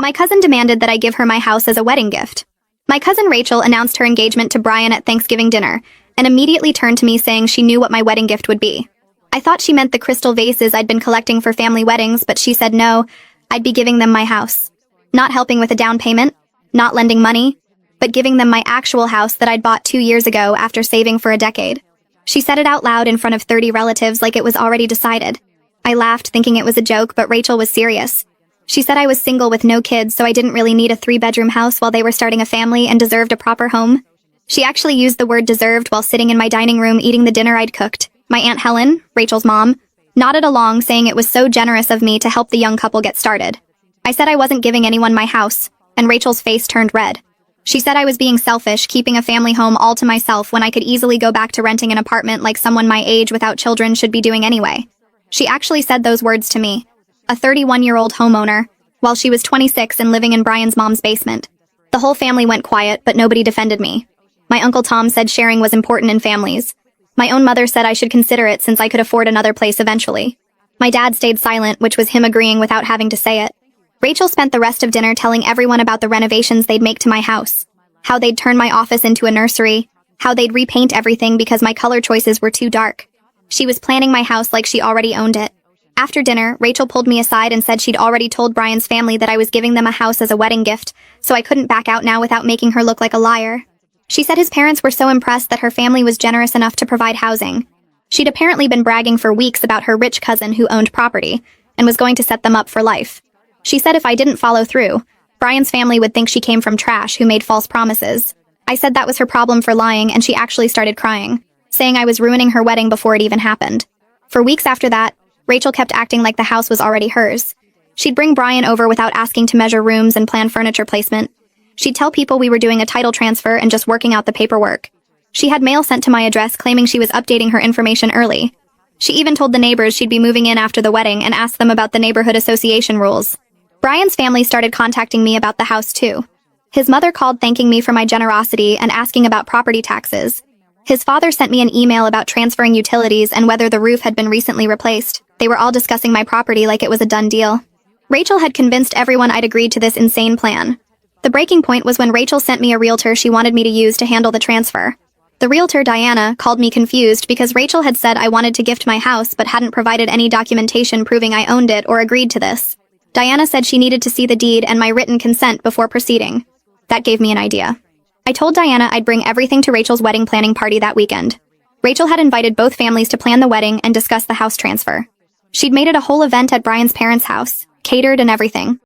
My cousin demanded that I give her my house as a wedding gift. My cousin Rachel announced her engagement to Brian at Thanksgiving dinner, and immediately turned to me saying she knew what my wedding gift would be. I thought she meant the crystal vases I'd been collecting for family weddings, but she said no, I'd be giving them my house. Not helping with a down payment, not lending money, but giving them my actual house that I'd bought 2 years ago after saving for a decade. She said it out loud in front of 30 relatives like it was already decided. I laughed, thinking it was a joke, but Rachel was serious. She said I was single with no kids, so I didn't really need a 3-bedroom house while they were starting a family and deserved a proper home. She actually used the word deserved while sitting in my dining room eating the dinner I'd cooked. My Aunt Helen, Rachel's mom, nodded along, saying it was so generous of me to help the young couple get started. I said I wasn't giving anyone my house, and Rachel's face turned red. She said I was being selfish, keeping a family home all to myself when I could easily go back to renting an apartment like someone my age without children should be doing anyway. She actually said those words to me, a 31-year-old homeowner, while she was 26 and living in Brian's mom's basement. The whole family went quiet, but nobody defended me. My Uncle Tom said sharing was important in families. My own mother said I should consider it since I could afford another place eventually. My dad stayed silent, which was him agreeing without having to say it. Rachel spent the rest of dinner telling everyone about the renovations they'd make to my house, how they'd turn my office into a nursery, how they'd repaint everything because my color choices were too dark. She was planning my house like she already owned it. After dinner, Rachel pulled me aside and said she'd already told Brian's family that I was giving them a house as a wedding gift, so I couldn't back out now without making her look like a liar. She said his parents were so impressed that her family was generous enough to provide housing. She'd apparently been bragging for weeks about her rich cousin who owned property, and was going to set them up for life. She said if I didn't follow through, Brian's family would think she came from trash who made false promises. I said that was her problem for lying, and she actually started crying, saying I was ruining her wedding before it even happened. For weeks after that, Rachel kept acting like the house was already hers. She'd bring Brian over without asking to measure rooms and plan furniture placement. She'd tell people we were doing a title transfer and just working out the paperwork. She had mail sent to my address claiming she was updating her information early. She even told the neighbors she'd be moving in after the wedding and asked them about the neighborhood association rules. Brian's family started contacting me about the house too. His mother called thanking me for my generosity and asking about property taxes. His father sent me an email about transferring utilities and whether the roof had been recently replaced. They were all discussing my property like it was a done deal. Rachel had convinced everyone I'd agreed to this insane plan. The breaking point was when Rachel sent me a realtor she wanted me to use to handle the transfer. The realtor, Diana, called me confused because Rachel had said I wanted to gift my house but hadn't provided any documentation proving I owned it or agreed to this. Diana said she needed to see the deed and my written consent before proceeding. That gave me an idea. I told Diana I'd bring everything to Rachel's wedding planning party that weekend. Rachel had invited both families to plan the wedding and discuss the house transfer. She'd made it a whole event at Brian's parents' house, catered and everything.